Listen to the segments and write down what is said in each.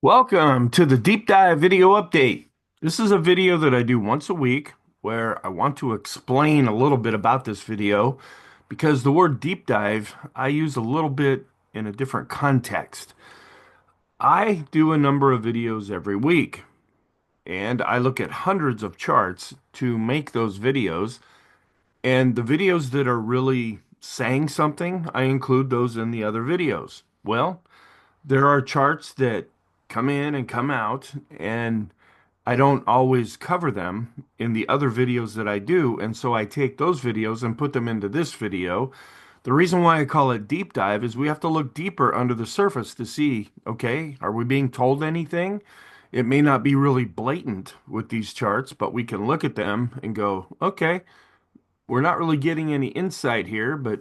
Welcome to the deep dive video update. This is a video that I do once a week where I want to explain a little bit about this video because the word deep dive I use a little bit in a different context. I do a number of videos every week and I look at hundreds of charts to make those videos, and the videos that are really saying something, I include those in the other videos. Well, there are charts that come in and come out, and I don't always cover them in the other videos that I do, and so I take those videos and put them into this video. The reason why I call it deep dive is we have to look deeper under the surface to see, okay, are we being told anything? It may not be really blatant with these charts, but we can look at them and go, okay, we're not really getting any insight here, but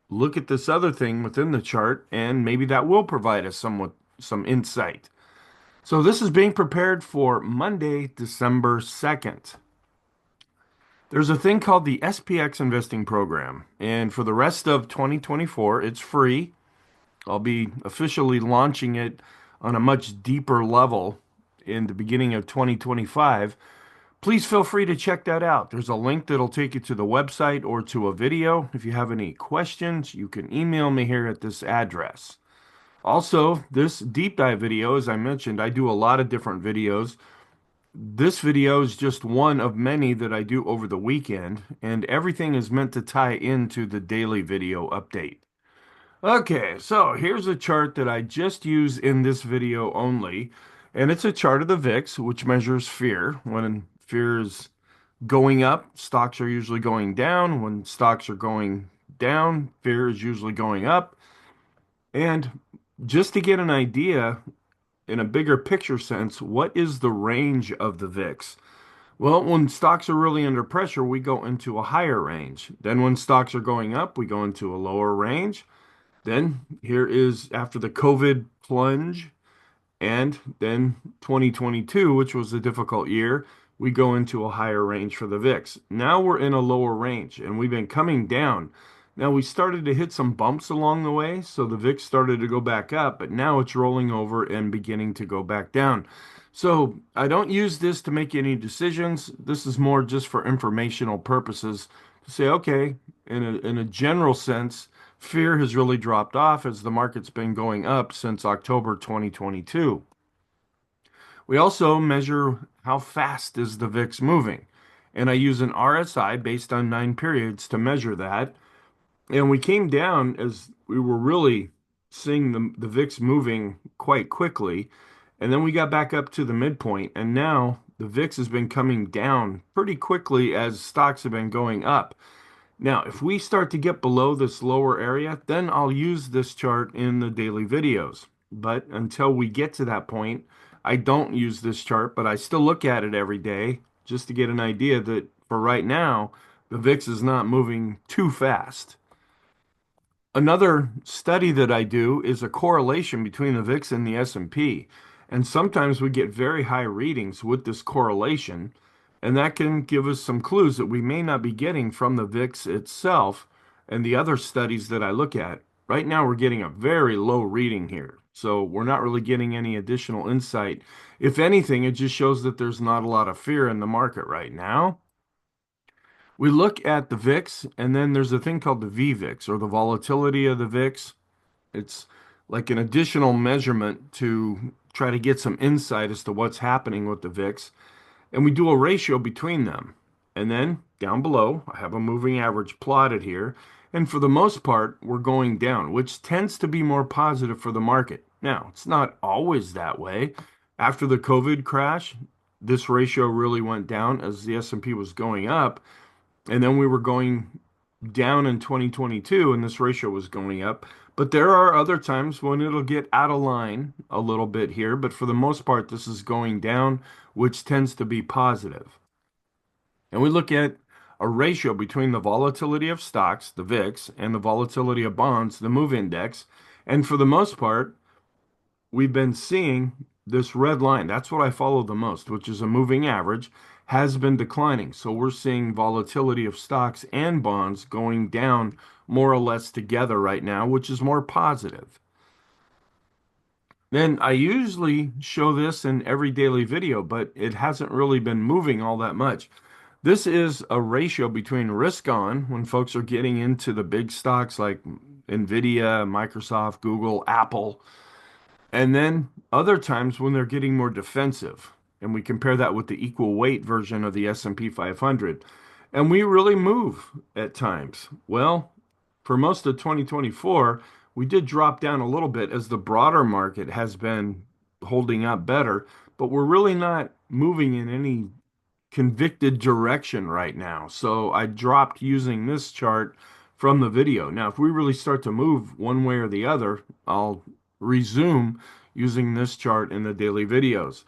look at this other thing within the chart, and maybe that will provide us some insight. So this is being prepared for Monday, December 2nd. There's a thing called the SPX investing program, and for the rest of 2024, it's free. I'll be officially launching it on a much deeper level in the beginning of 2025. Please feel free to check that out. There's a link that'll take you to the website or to a video. If you have any questions, you can email me here at this address. Also, this deep dive video, as I mentioned, I do a lot of different videos. This video is just one of many that I do over the weekend, and everything is meant to tie into the daily video update. Okay, so here's a chart that I just use in this video only, and it's a chart of the VIX, which measures fear. When fear is going up, stocks are usually going down. When stocks are going down, fear is usually going up. And just to get an idea in a bigger picture sense, what is the range of the VIX? Well, when stocks are really under pressure, we go into a higher range. Then when stocks are going up, we go into a lower range. Then here is after the COVID plunge, and then 2022, which was a difficult year, we go into a higher range for the VIX. Now we're in a lower range and we've been coming down. Now we started to hit some bumps along the way, so the VIX started to go back up, but now it's rolling over and beginning to go back down. So I don't use this to make any decisions. This is more just for informational purposes to say, okay, in a general sense, fear has really dropped off as the market's been going up since October 2022. We also measure how fast is the VIX moving. And I use an RSI based on 9 periods to measure that. And we came down as we were really seeing the VIX moving quite quickly. And then we got back up to the midpoint. And now the VIX has been coming down pretty quickly as stocks have been going up. Now, if we start to get below this lower area, then I'll use this chart in the daily videos. But until we get to that point, I don't use this chart, but I still look at it every day just to get an idea that for right now, the VIX is not moving too fast. Another study that I do is a correlation between the VIX and the S&P. And sometimes we get very high readings with this correlation, and that can give us some clues that we may not be getting from the VIX itself and the other studies that I look at. Right now, we're getting a very low reading here, so we're not really getting any additional insight. If anything, it just shows that there's not a lot of fear in the market right now. We look at the VIX, and then there's a thing called the VVIX, or the volatility of the VIX. It's like an additional measurement to try to get some insight as to what's happening with the VIX. And we do a ratio between them. And then down below, I have a moving average plotted here. And for the most part, we're going down, which tends to be more positive for the market. Now, it's not always that way. After the COVID crash, this ratio really went down as the S&P was going up. And then we were going down in 2022 and this ratio was going up. But there are other times when it'll get out of line a little bit here. But for the most part, this is going down, which tends to be positive. And we look at a ratio between the volatility of stocks, the VIX, and the volatility of bonds, the MOVE index. And for the most part, we've been seeing this red line. That's what I follow the most, which is a moving average, has been declining. So we're seeing volatility of stocks and bonds going down more or less together right now, which is more positive. Then I usually show this in every daily video, but it hasn't really been moving all that much. This is a ratio between risk on when folks are getting into the big stocks like Nvidia, Microsoft, Google, Apple, and then other times when they're getting more defensive. And we compare that with the equal weight version of the S&P 500. And we really move at times. Well, for most of 2024, we did drop down a little bit as the broader market has been holding up better, but we're really not moving in any convicted direction right now. So I dropped using this chart from the video. Now, if we really start to move one way or the other, I'll resume using this chart in the daily videos.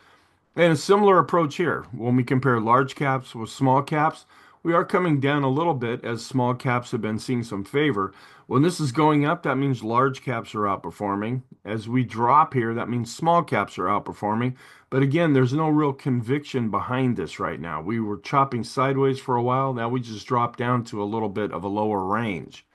And a similar approach here. When we compare large caps with small caps, we are coming down a little bit as small caps have been seeing some favor. When this is going up, that means large caps are outperforming. As we drop here, that means small caps are outperforming. But again, there's no real conviction behind this right now. We were chopping sideways for a while. Now we just dropped down to a little bit of a lower range.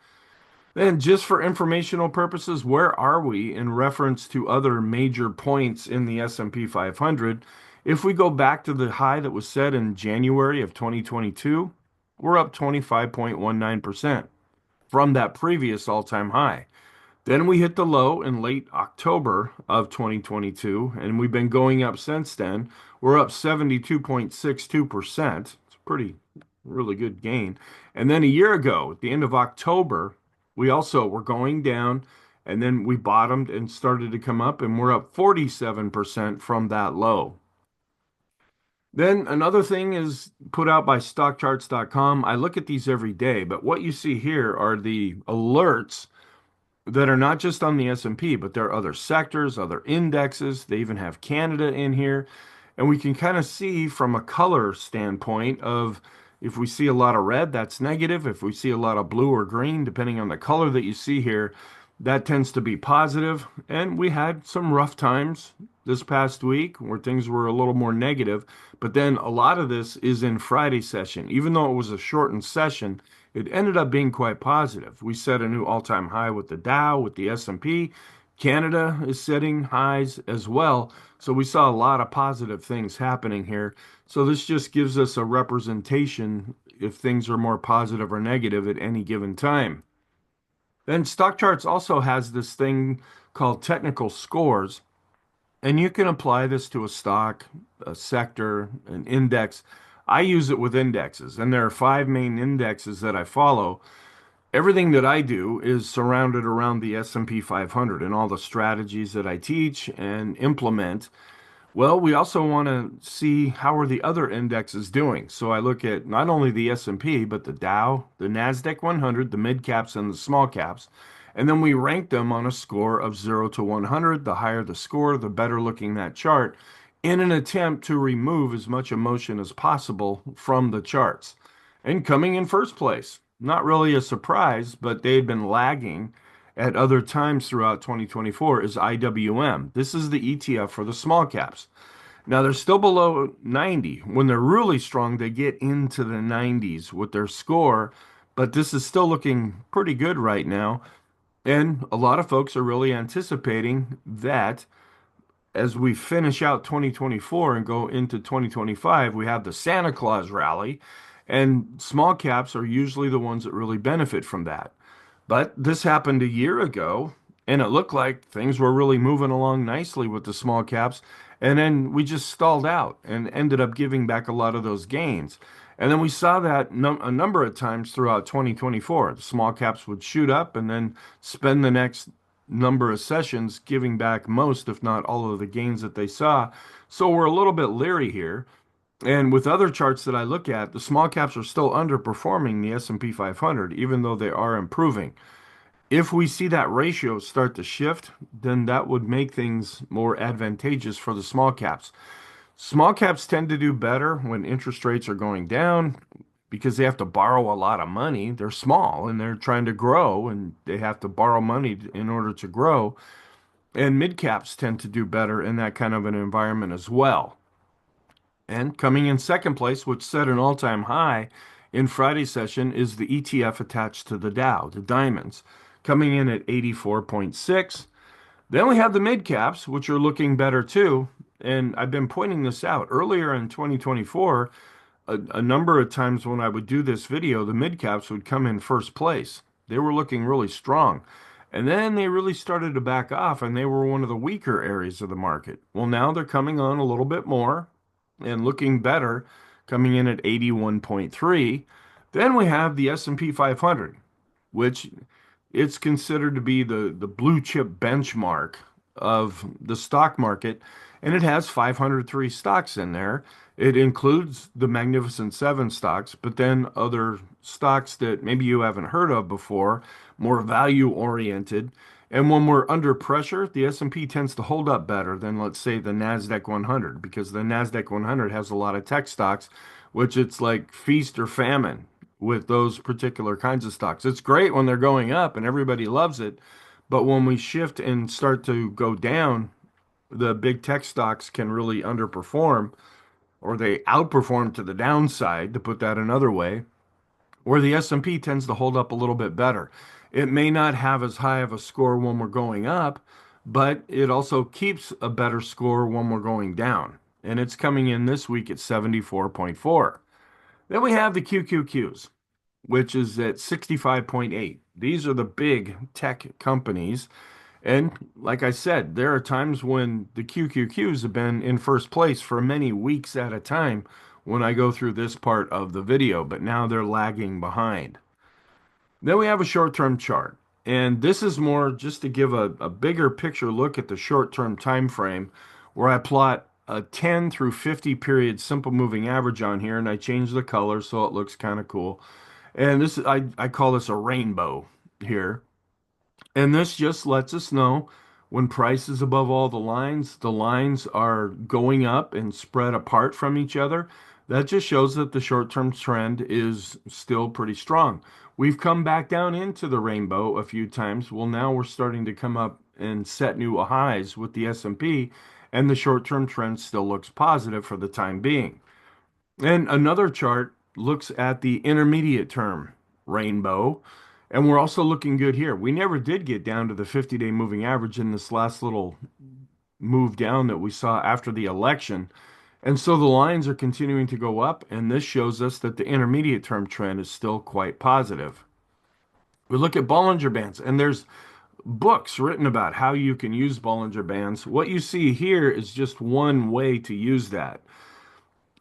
Then, just for informational purposes, where are we in reference to other major points in the S&P 500? If we go back to the high that was set in January of 2022, we're up 25.19% from that previous all-time high. Then we hit the low in late October of 2022, and we've been going up since then. We're up 72.62%. It's a pretty, really good gain. And then a year ago, at the end of October, we also were going down, and then we bottomed and started to come up, and we're up 47% from that low. Then another thing is put out by stockcharts.com. I look at these every day, but what you see here are the alerts that are not just on the S&P, but there are other sectors, other indexes. They even have Canada in here. And we can kind of see from a color standpoint of if we see a lot of red, that's negative. If we see a lot of blue or green, depending on the color that you see here, that tends to be positive. And we had some rough times this past week where things were a little more negative. But then a lot of this is in Friday session. Even though it was a shortened session, it ended up being quite positive. We set a new all-time high with the Dow, with the S&P. Canada is setting highs as well. So we saw a lot of positive things happening here. So this just gives us a representation if things are more positive or negative at any given time. Then Stock Charts also has this thing called technical scores, and you can apply this to a stock, a sector, an index. I use it with indexes, and there are five main indexes that I follow. Everything that I do is surrounded around the S&P 500 and all the strategies that I teach and implement. Well, we also want to see how are the other indexes doing. So I look at not only the S&P, but the Dow, the Nasdaq 100, the mid caps and the small caps. And then we rank them on a score of 0 to 100. The higher the score, the better looking that chart in an attempt to remove as much emotion as possible from the charts. And coming in first place, not really a surprise, but they had been lagging at other times throughout 2024 is IWM. This is the ETF for the small caps. Now they're still below 90. When they're really strong, they get into the 90s with their score, but this is still looking pretty good right now. And a lot of folks are really anticipating that as we finish out 2024 and go into 2025, we have the Santa Claus rally, and small caps are usually the ones that really benefit from that. But this happened a year ago, and it looked like things were really moving along nicely with the small caps. And then we just stalled out and ended up giving back a lot of those gains. And then we saw that a number of times throughout 2024. The small caps would shoot up and then spend the next number of sessions giving back most, if not all of the gains that they saw. So we're a little bit leery here. And with other charts that I look at, the small caps are still underperforming the S&P 500, even though they are improving. If we see that ratio start to shift, then that would make things more advantageous for the small caps. Small caps tend to do better when interest rates are going down because they have to borrow a lot of money. They're small and they're trying to grow and they have to borrow money in order to grow. And mid caps tend to do better in that kind of an environment as well. And coming in second place, which set an all-time high in Friday's session, is the ETF attached to the Dow, the diamonds, coming in at 84.6. Then we have the mid caps, which are looking better too. And I've been pointing this out earlier in 2024. A number of times when I would do this video, the mid caps would come in first place. They were looking really strong. And then they really started to back off, and they were one of the weaker areas of the market. Well, now they're coming on a little bit more and looking better, coming in at 81.3. Then we have the S&P 500, which it's considered to be the blue chip benchmark of the stock market, and it has 503 stocks in there. It includes the Magnificent Seven stocks, but then other stocks that maybe you haven't heard of before, more value oriented. And when we're under pressure, the S&P tends to hold up better than, let's say, the Nasdaq 100, because the Nasdaq 100 has a lot of tech stocks, which it's like feast or famine with those particular kinds of stocks. It's great when they're going up and everybody loves it, but when we shift and start to go down, the big tech stocks can really underperform, or they outperform to the downside, to put that another way, where the S&P tends to hold up a little bit better. It may not have as high of a score when we're going up, but it also keeps a better score when we're going down. And it's coming in this week at 74.4. Then we have the QQQs, which is at 65.8. These are the big tech companies. And like I said, there are times when the QQQs have been in first place for many weeks at a time when I go through this part of the video, but now they're lagging behind. Then we have a short-term chart. And this is more just to give a bigger picture look at the short-term time frame, where I plot a 10 through 50 period simple moving average on here, and I change the color so it looks kind of cool. And this I call this a rainbow here. And this just lets us know when price is above all the lines are going up and spread apart from each other. That just shows that the short-term trend is still pretty strong. We've come back down into the rainbow a few times. Well, now we're starting to come up and set new highs with the S&P, and the short-term trend still looks positive for the time being. And another chart looks at the intermediate term rainbow, and we're also looking good here. We never did get down to the 50-day moving average in this last little move down that we saw after the election. And so the lines are continuing to go up, and this shows us that the intermediate term trend is still quite positive. We look at Bollinger Bands, and there's books written about how you can use Bollinger Bands. What you see here is just one way to use that.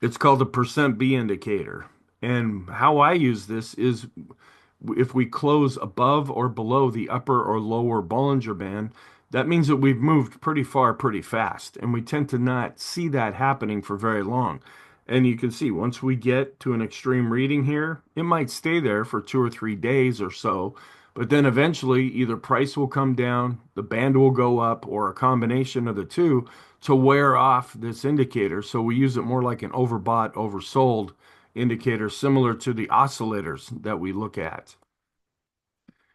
It's called the percent B indicator. And how I use this is if we close above or below the upper or lower Bollinger Band, that means that we've moved pretty far pretty fast. And we tend to not see that happening for very long. And you can see once we get to an extreme reading here, it might stay there for 2 or 3 days or so. But then eventually either price will come down, the band will go up, or a combination of the two to wear off this indicator. So we use it more like an overbought, oversold indicator, similar to the oscillators that we look at.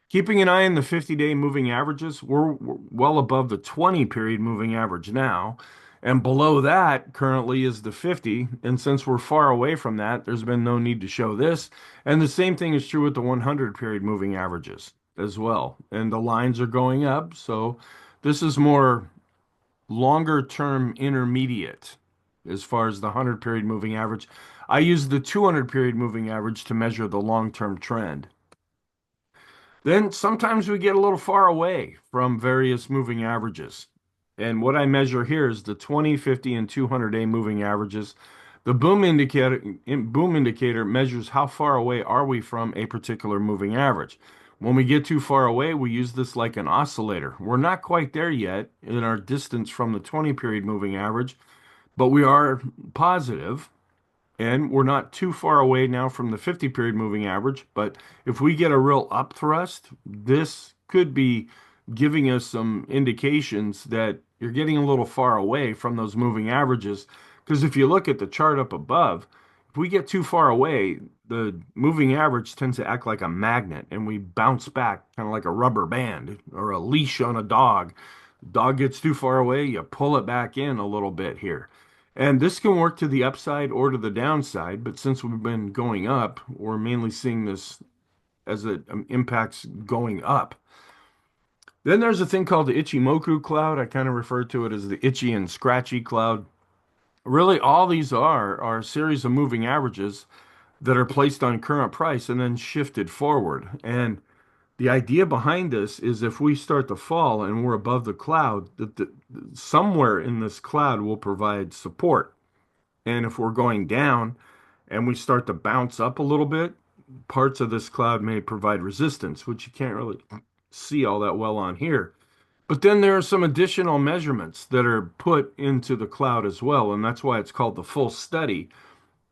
Keeping an eye on the 50-day moving averages, we're well above the 20 period moving average now. And below that currently is the 50. And since we're far away from that, there's been no need to show this. And the same thing is true with the 100 period moving averages as well. And the lines are going up. So this is more longer term intermediate as far as the 100 period moving average. I use the 200 period moving average to measure the long term trend. Then sometimes we get a little far away from various moving averages. And what I measure here is the 20, 50, and 200-day moving averages. The boom indicator measures how far away are we from a particular moving average. When we get too far away, we use this like an oscillator. We're not quite there yet in our distance from the 20 period moving average, but we are positive. And we're not too far away now from the 50 period moving average. But if we get a real up thrust, this could be giving us some indications that you're getting a little far away from those moving averages. Because if you look at the chart up above, if we get too far away, the moving average tends to act like a magnet and we bounce back kind of like a rubber band or a leash on a dog. Dog gets too far away, you pull it back in a little bit here. And this can work to the upside or to the downside, but since we've been going up, we're mainly seeing this as it impacts going up. Then there's a thing called the Ichimoku cloud. I kind of refer to it as the itchy and scratchy cloud. Really, all these are a series of moving averages that are placed on current price and then shifted forward. And the idea behind this is if we start to fall and we're above the cloud, somewhere in this cloud will provide support. And if we're going down and we start to bounce up a little bit, parts of this cloud may provide resistance, which you can't really see all that well on here. But then there are some additional measurements that are put into the cloud as well, and that's why it's called the full study,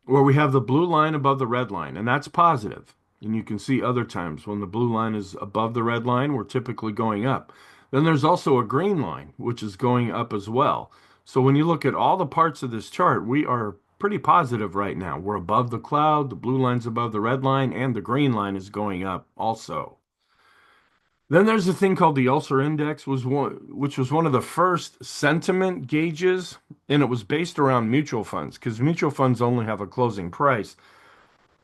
where we have the blue line above the red line, and that's positive. And you can see other times when the blue line is above the red line, we're typically going up. Then there's also a green line, which is going up as well. So when you look at all the parts of this chart, we are pretty positive right now. We're above the cloud, the blue line's above the red line, and the green line is going up also. Then there's a thing called the Ulcer Index, which was one of the first sentiment gauges, and it was based around mutual funds because mutual funds only have a closing price.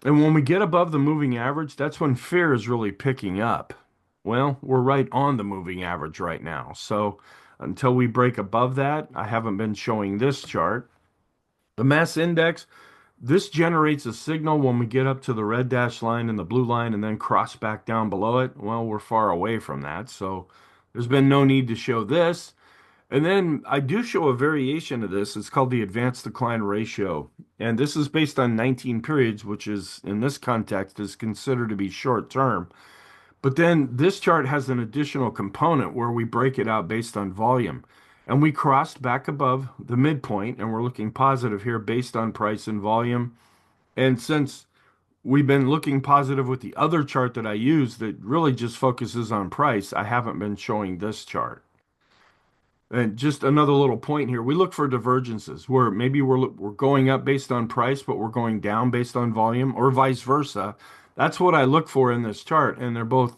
And when we get above the moving average, that's when fear is really picking up. Well, we're right on the moving average right now. So until we break above that, I haven't been showing this chart. The mass index, this generates a signal when we get up to the red dash line and the blue line and then cross back down below it. Well, we're far away from that, so there's been no need to show this. And then I do show a variation of this. It's called the advanced decline ratio. And this is based on 19 periods, which is in this context is considered to be short term. But then this chart has an additional component where we break it out based on volume. And we crossed back above the midpoint, and we're looking positive here based on price and volume. And since we've been looking positive with the other chart that I use that really just focuses on price, I haven't been showing this chart. And just another little point here, we look for divergences where maybe we're going up based on price, but we're going down based on volume, or vice versa. That's what I look for in this chart, and they're both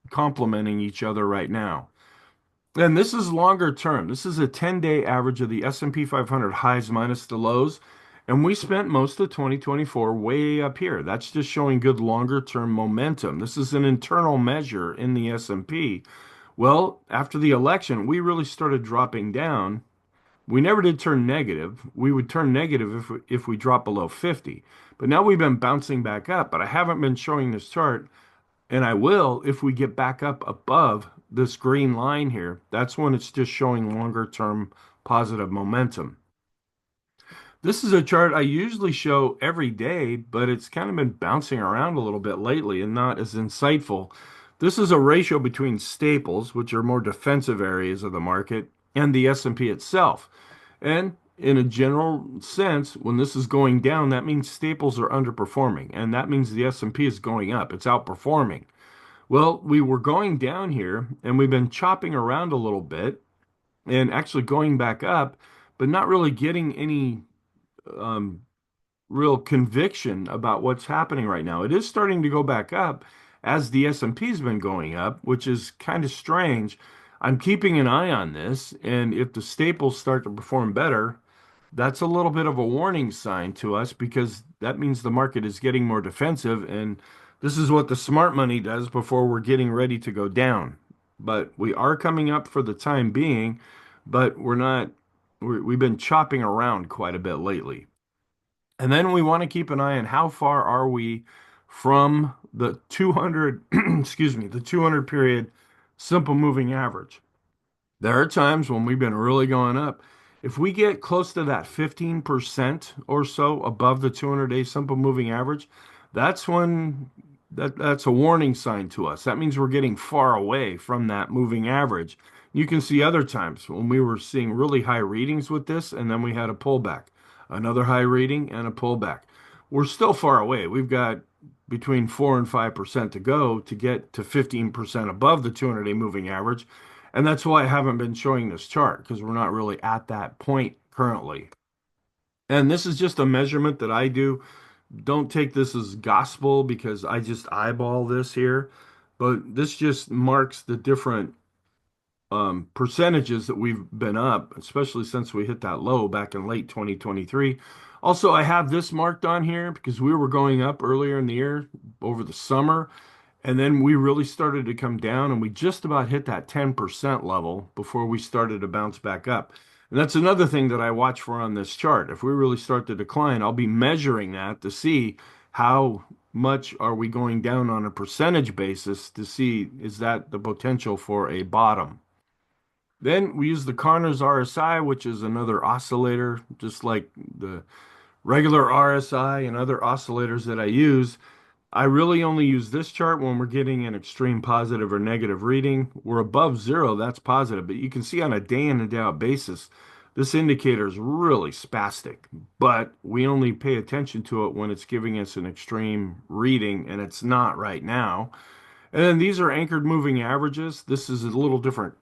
complementing each other right now. And this is longer term. This is a 10-day average of the S&P 500 highs minus the lows. And we spent most of 2024 way up here. That's just showing good longer term momentum. This is an internal measure in the S&P. Well, after the election, we really started dropping down. We never did turn negative. We would turn negative if we drop below 50. But now we've been bouncing back up, but I haven't been showing this chart, and I will if we get back up above this green line here. That's when it's just showing longer term positive momentum. This is a chart I usually show every day, but it's kind of been bouncing around a little bit lately and not as insightful. This is a ratio between staples, which are more defensive areas of the market, and the S&P itself. And in a general sense, when this is going down, that means staples are underperforming, and that means the S&P is going up. It's outperforming. Well, we were going down here, and we've been chopping around a little bit and actually going back up, but not really getting any um, real conviction about what's happening right now. It is starting to go back up as the S&P's been going up, which is kind of strange. I'm keeping an eye on this, and if the staples start to perform better, that's a little bit of a warning sign to us because that means the market is getting more defensive, and this is what the smart money does before we're getting ready to go down. But we are coming up for the time being, but we're not, we've been chopping around quite a bit lately. And then we want to keep an eye on how far are we from the 200, excuse me, the 200 period simple moving average. There are times when we've been really going up. If we get close to that 15% or so above the 200-day simple moving average, that's when that's a warning sign to us. That means we're getting far away from that moving average. You can see other times when we were seeing really high readings with this, and then we had a pullback, another high reading and a pullback. We're still far away. We've got between 4 and 5% to go to get to 15% above the 200-day moving average. And that's why I haven't been showing this chart because we're not really at that point currently. And this is just a measurement that I do. Don't take this as gospel because I just eyeball this here. But this just marks the different percentages that we've been up, especially since we hit that low back in late 2023. Also, I have this marked on here because we were going up earlier in the year over the summer. And then we really started to come down and we just about hit that 10% level before we started to bounce back up. And that's another thing that I watch for on this chart. If we really start to decline, I'll be measuring that to see how much are we going down on a percentage basis to see is that the potential for a bottom. Then we use the Connor's RSI, which is another oscillator, just like the regular RSI and other oscillators that I use. I really only use this chart when we're getting an extreme positive or negative reading. We're above zero, that's positive, but you can see on a day in and day out basis, this indicator is really spastic, but we only pay attention to it when it's giving us an extreme reading, and it's not right now. And then these are anchored moving averages. This is a little different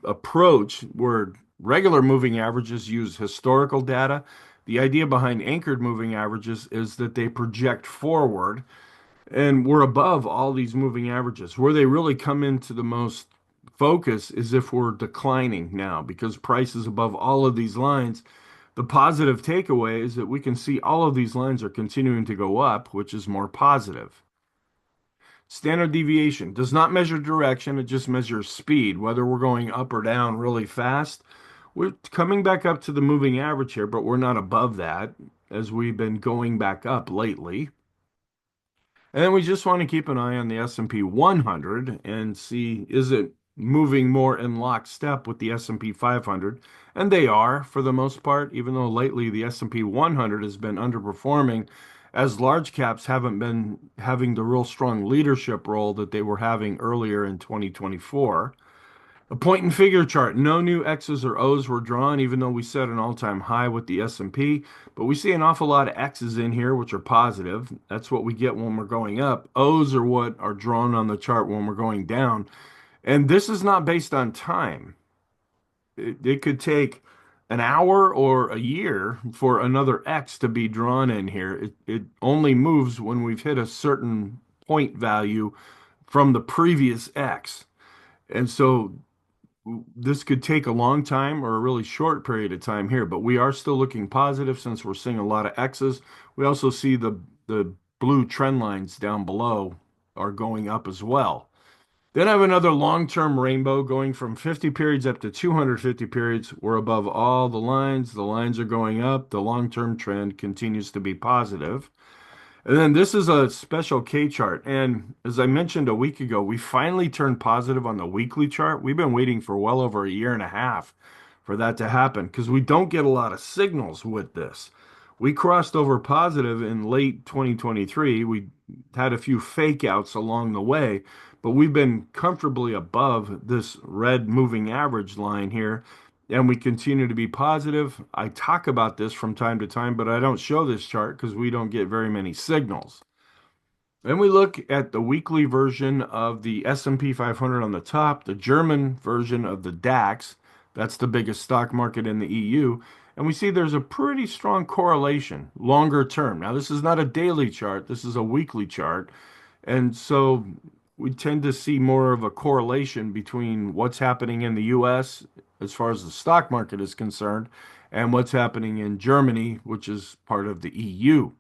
approach where regular moving averages use historical data. The idea behind anchored moving averages is that they project forward, and we're above all these moving averages. Where they really come into the most focus is if we're declining now because price is above all of these lines. The positive takeaway is that we can see all of these lines are continuing to go up, which is more positive. Standard deviation does not measure direction, it just measures speed, whether we're going up or down really fast. We're coming back up to the moving average here, but we're not above that as we've been going back up lately. And then we just want to keep an eye on the S&P 100 and see is it moving more in lockstep with the S&P 500? And they are for the most part, even though lately the S&P 100 has been underperforming as large caps haven't been having the real strong leadership role that they were having earlier in 2024. A point and figure chart. No new X's or O's were drawn, even though we set an all-time high with the S&P. But we see an awful lot of X's in here, which are positive. That's what we get when we're going up. O's are what are drawn on the chart when we're going down. And this is not based on time. It could take an hour or a year for another X to be drawn in here. It only moves when we've hit a certain point value from the previous X. And so this could take a long time or a really short period of time here, but we are still looking positive since we're seeing a lot of X's. We also see the blue trend lines down below are going up as well. Then I have another long-term rainbow going from 50 periods up to 250 periods. We're above all the lines. The lines are going up. The long-term trend continues to be positive. And then this is a special K chart. And as I mentioned a week ago, we finally turned positive on the weekly chart. We've been waiting for well over a year and a half for that to happen because we don't get a lot of signals with this. We crossed over positive in late 2023. We had a few fake outs along the way, but we've been comfortably above this red moving average line here and we continue to be positive. I talk about this from time to time, but I don't show this chart because we don't get very many signals. Then we look at the weekly version of the S&P 500 on the top, the German version of the DAX. That's the biggest stock market in the EU. And we see there's a pretty strong correlation longer term. Now, this is not a daily chart. This is a weekly chart. And so we tend to see more of a correlation between what's happening in the US as far as the stock market is concerned and what's happening in Germany, which is part of the EU.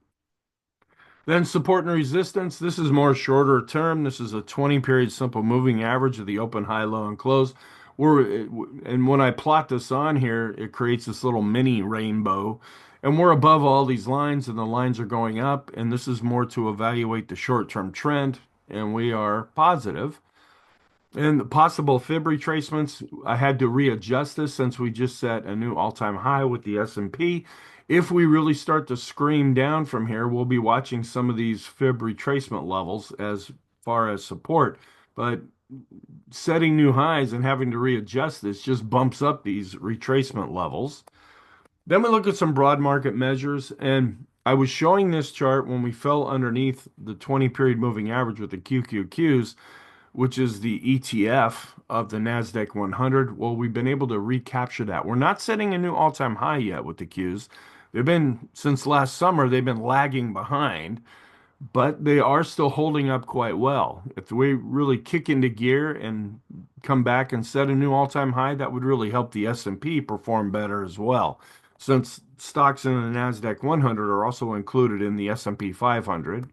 Then support and resistance. This is more shorter term. This is a 20 period simple moving average of the open, high, low, and close. And when I plot this on here, it creates this little mini rainbow. And we're above all these lines, and the lines are going up. And this is more to evaluate the short-term trend, and we are positive. And the possible fib retracements, I had to readjust this since we just set a new all-time high with the S&P. If we really start to scream down from here, we'll be watching some of these fib retracement levels as far as support. But setting new highs and having to readjust this just bumps up these retracement levels. Then we look at some broad market measures, and I was showing this chart when we fell underneath the 20 period moving average with the QQQs, which is the ETF of the NASDAQ 100. Well, we've been able to recapture that. We're not setting a new all-time high yet with the Qs. They've been, since last summer, they've been lagging behind, but they are still holding up quite well. If we really kick into gear and come back and set a new all-time high, that would really help the S&P perform better as well, since stocks in the NASDAQ 100 are also included in the S&P 500.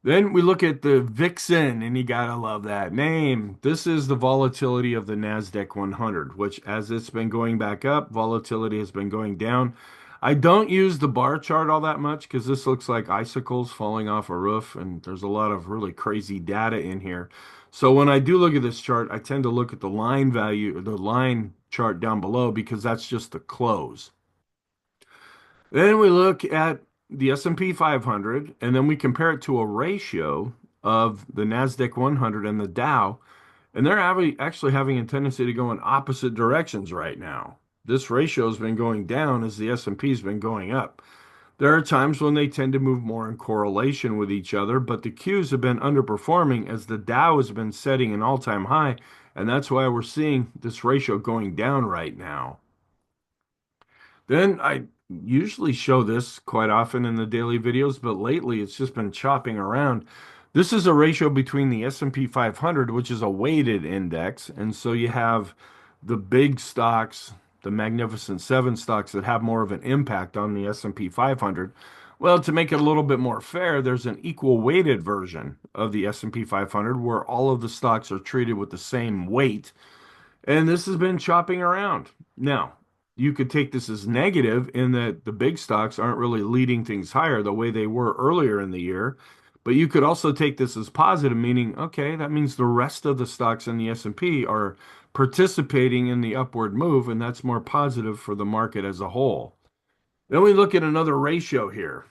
Then we look at the Vixen, and you gotta love that name. This is the volatility of the NASDAQ 100, which as it's been going back up, volatility has been going down. I don't use the bar chart all that much because this looks like icicles falling off a roof, and there's a lot of really crazy data in here. So when I do look at this chart, I tend to look at the line value, or the line chart down below, because that's just the close. Then we look at the S&P 500, and then we compare it to a ratio of the NASDAQ 100 and the Dow, and they're actually having a tendency to go in opposite directions right now. This ratio has been going down as the S&P has been going up. There are times when they tend to move more in correlation with each other, but the Qs have been underperforming as the Dow has been setting an all-time high, and that's why we're seeing this ratio going down right now. Then I usually show this quite often in the daily videos, but lately it's just been chopping around. This is a ratio between the S&P 500, which is a weighted index, and so you have the big stocks, the Magnificent Seven stocks that have more of an impact on the S&P 500. Well, to make it a little bit more fair, there's an equal weighted version of the S&P 500 where all of the stocks are treated with the same weight, and this has been chopping around. Now, you could take this as negative in that the big stocks aren't really leading things higher the way they were earlier in the year. But you could also take this as positive, meaning, okay, that means the rest of the stocks in the S&P are participating in the upward move, and that's more positive for the market as a whole. Then we look at another ratio here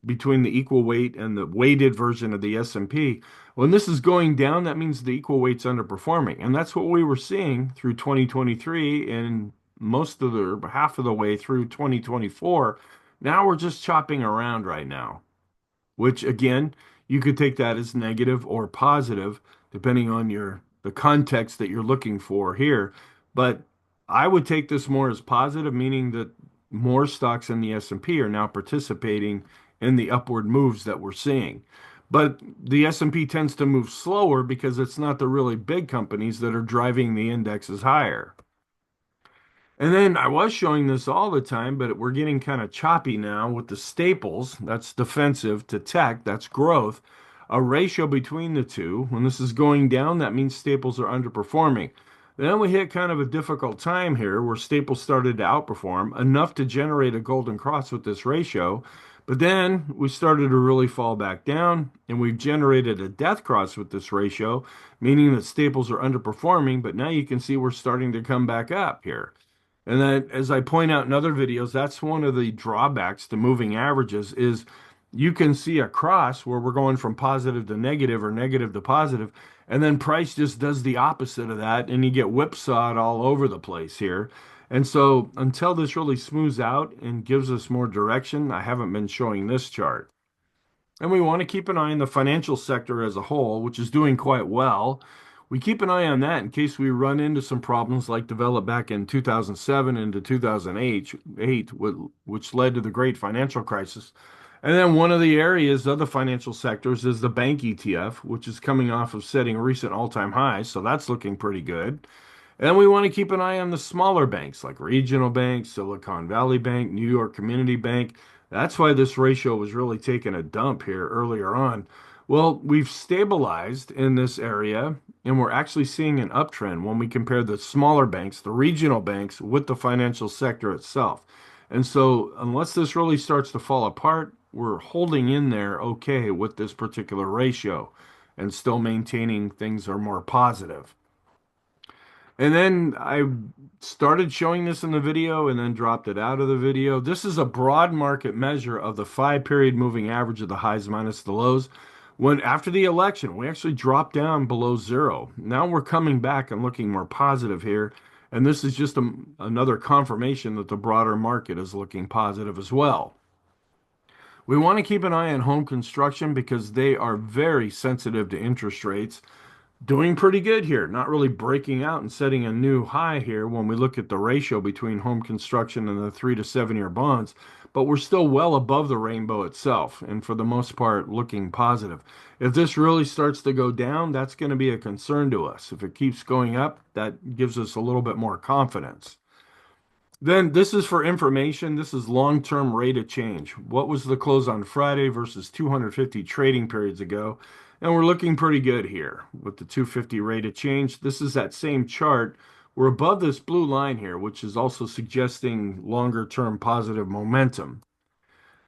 between the equal weight and the weighted version of the S&P. When this is going down, that means the equal weight's underperforming. And that's what we were seeing through 2023 and most of the half of the way through 2024. Now we're just chopping around right now, which again, you could take that as negative or positive, depending on the context that you're looking for here. But I would take this more as positive, meaning that more stocks in the S&P are now participating in the upward moves that we're seeing. But the S&P tends to move slower because it's not the really big companies that are driving the indexes higher. And then I was showing this all the time, but we're getting kind of choppy now with the staples. That's defensive to tech, that's growth. A ratio between the two. When this is going down, that means staples are underperforming. Then we hit kind of a difficult time here where staples started to outperform enough to generate a golden cross with this ratio. But then we started to really fall back down, and we've generated a death cross with this ratio, meaning that staples are underperforming. But now you can see we're starting to come back up here. And then, as I point out in other videos, that's one of the drawbacks to moving averages is you can see a cross where we're going from positive to negative or negative to positive, and then price just does the opposite of that, and you get whipsawed all over the place here. And so until this really smooths out and gives us more direction, I haven't been showing this chart. And we want to keep an eye on the financial sector as a whole, which is doing quite well. We keep an eye on that in case we run into some problems like developed back in 2007 into 2008, which led to the great financial crisis. And then one of the areas of the financial sectors is the bank ETF, which is coming off of setting recent all-time highs. So that's looking pretty good. And we want to keep an eye on the smaller banks like regional banks, Silicon Valley Bank, New York Community Bank. That's why this ratio was really taking a dump here earlier on. Well, we've stabilized in this area, and we're actually seeing an uptrend when we compare the smaller banks, the regional banks, with the financial sector itself. And so, unless this really starts to fall apart, we're holding in there okay with this particular ratio and still maintaining things are more positive. And then I started showing this in the video and then dropped it out of the video. This is a broad market measure of the 5-period moving average of the highs minus the lows. When after the election, we actually dropped down below zero. Now we're coming back and looking more positive here. And this is just another confirmation that the broader market is looking positive as well. We want to keep an eye on home construction because they are very sensitive to interest rates. Doing pretty good here, not really breaking out and setting a new high here when we look at the ratio between home construction and the 3 to 7 year bonds, but we're still well above the rainbow itself, and for the most part, looking positive. If this really starts to go down, that's going to be a concern to us. If it keeps going up, that gives us a little bit more confidence. Then this is for information. This is long-term rate of change. What was the close on Friday versus 250 trading periods ago? And we're looking pretty good here with the 250 rate of change. This is that same chart. We're above this blue line here, which is also suggesting longer-term positive momentum.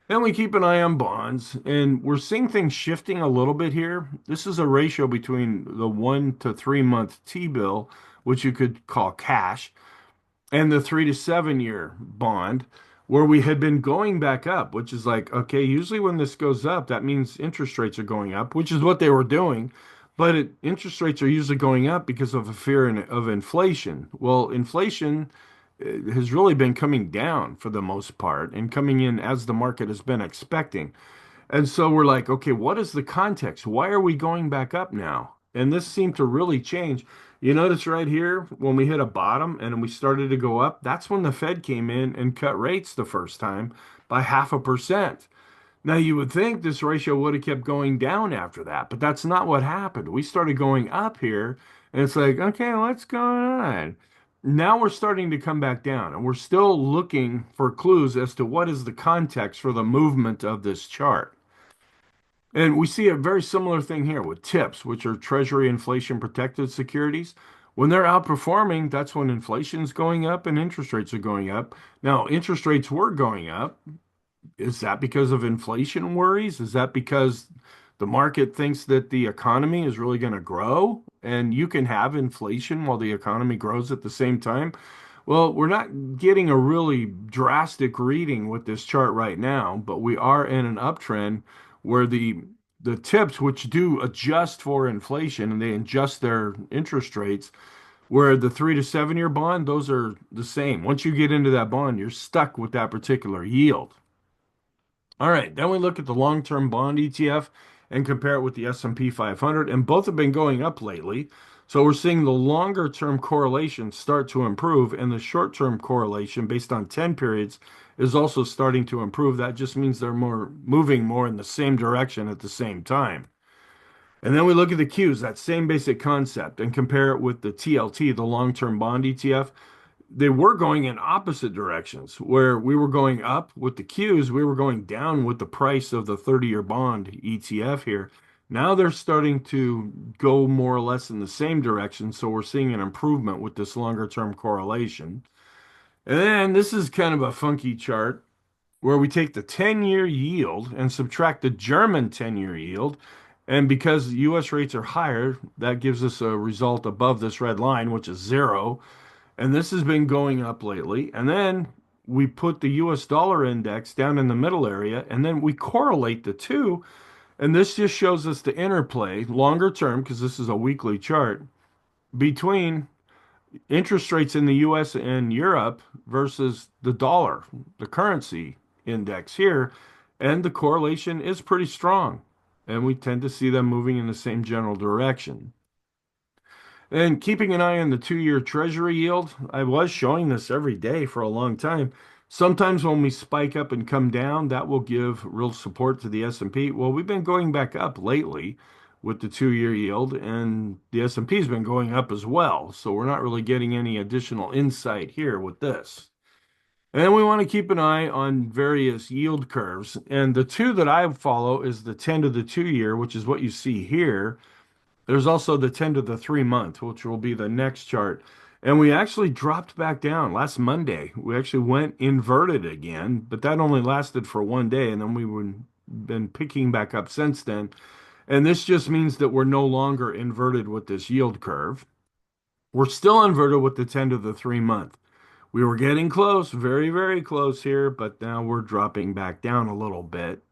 Then we keep an eye on bonds, and we're seeing things shifting a little bit here. This is a ratio between the 1 to 3 month T-bill, which you could call cash, and the 3 to 7 year bond, where we had been going back up, which is like, okay, usually when this goes up, that means interest rates are going up, which is what they were doing. But interest rates are usually going up because of a fear of inflation. Well, inflation has really been coming down for the most part and coming in as the market has been expecting. And so we're like, okay, what is the context? Why are we going back up now? And this seemed to really change. You notice right here, when we hit a bottom and we started to go up, that's when the Fed came in and cut rates the first time by 0.5%. Now, you would think this ratio would have kept going down after that, but that's not what happened. We started going up here, and it's like, okay, what's going on? Now we're starting to come back down, and we're still looking for clues as to what is the context for the movement of this chart. And we see a very similar thing here with TIPS, which are Treasury inflation protected securities. When they're outperforming, that's when inflation's going up and interest rates are going up. Now, interest rates were going up. Is that because of inflation worries? Is that because the market thinks that the economy is really going to grow and you can have inflation while the economy grows at the same time? Well, we're not getting a really drastic reading with this chart right now, but we are in an uptrend where the tips, which do adjust for inflation and they adjust their interest rates, where the 3 to 7 year bond, those are the same. Once you get into that bond, you're stuck with that particular yield. All right, then we look at the long-term bond ETF and compare it with the S&P 500, and both have been going up lately. So we're seeing the longer-term correlation start to improve, and the short-term correlation based on 10 periods is also starting to improve. That just means they're moving more in the same direction at the same time. And then we look at the Qs, that same basic concept, and compare it with the TLT, the long-term bond ETF. They were going in opposite directions. Where we were going up with the Qs, we were going down with the price of the 30-year bond ETF here. Now they're starting to go more or less in the same direction. So we're seeing an improvement with this longer term correlation. And then this is kind of a funky chart where we take the 10-year yield and subtract the German 10-year yield. And because US rates are higher, that gives us a result above this red line, which is zero. And this has been going up lately. And then we put the US dollar index down in the middle area, and then we correlate the two. And this just shows us the interplay longer term, because this is a weekly chart, between interest rates in the US and Europe versus the dollar, the currency index here. And the correlation is pretty strong. And we tend to see them moving in the same general direction. And keeping an eye on the 2 year Treasury yield, I was showing this every day for a long time. Sometimes when we spike up and come down, that will give real support to the S&P. Well, we've been going back up lately with the 2 year yield, and the S&P has been going up as well. So we're not really getting any additional insight here with this. And then we want to keep an eye on various yield curves. And the two that I follow is the 10 to the 2 year, which is what you see here. There's also the 10 to the 3 month, which will be the next chart. And we actually dropped back down last Monday. We actually went inverted again, but that only lasted for one day. And then we've been picking back up since then. And this just means that we're no longer inverted with this yield curve. We're still inverted with the 10 to the 3 month. We were getting close, very, very close here, but now we're dropping back down a little bit.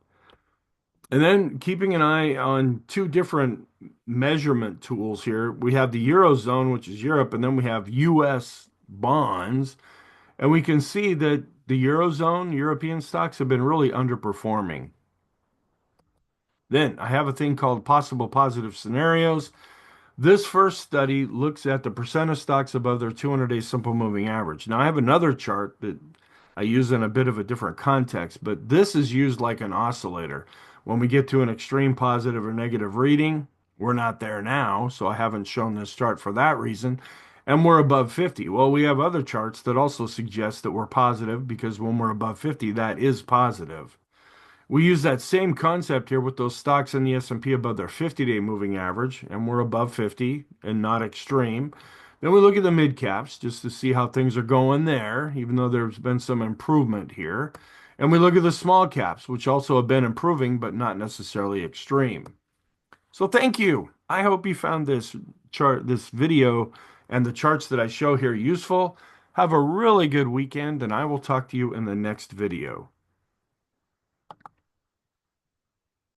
And then keeping an eye on two different measurement tools here. We have the Eurozone, which is Europe, and then we have US bonds. And we can see that the Eurozone, European stocks have been really underperforming. Then I have a thing called possible positive scenarios. This first study looks at the percent of stocks above their 200-day simple moving average. Now, I have another chart that I use in a bit of a different context, but this is used like an oscillator. When we get to an extreme positive or negative reading, we're not there now, so I haven't shown this chart for that reason. and we're above 50. Well, we have other charts that also suggest that we're positive because when we're above 50, that is positive. We use that same concept here with those stocks in the S&P above their 50-day moving average, and we're above 50 and not extreme. Then we look at the mid caps just to see how things are going there, even though there's been some improvement here. And we look at the small caps, which also have been improving, but not necessarily extreme. So thank you. I hope you found this video, and the charts that I show here useful. Have a really good weekend, and I will talk to you in the next video.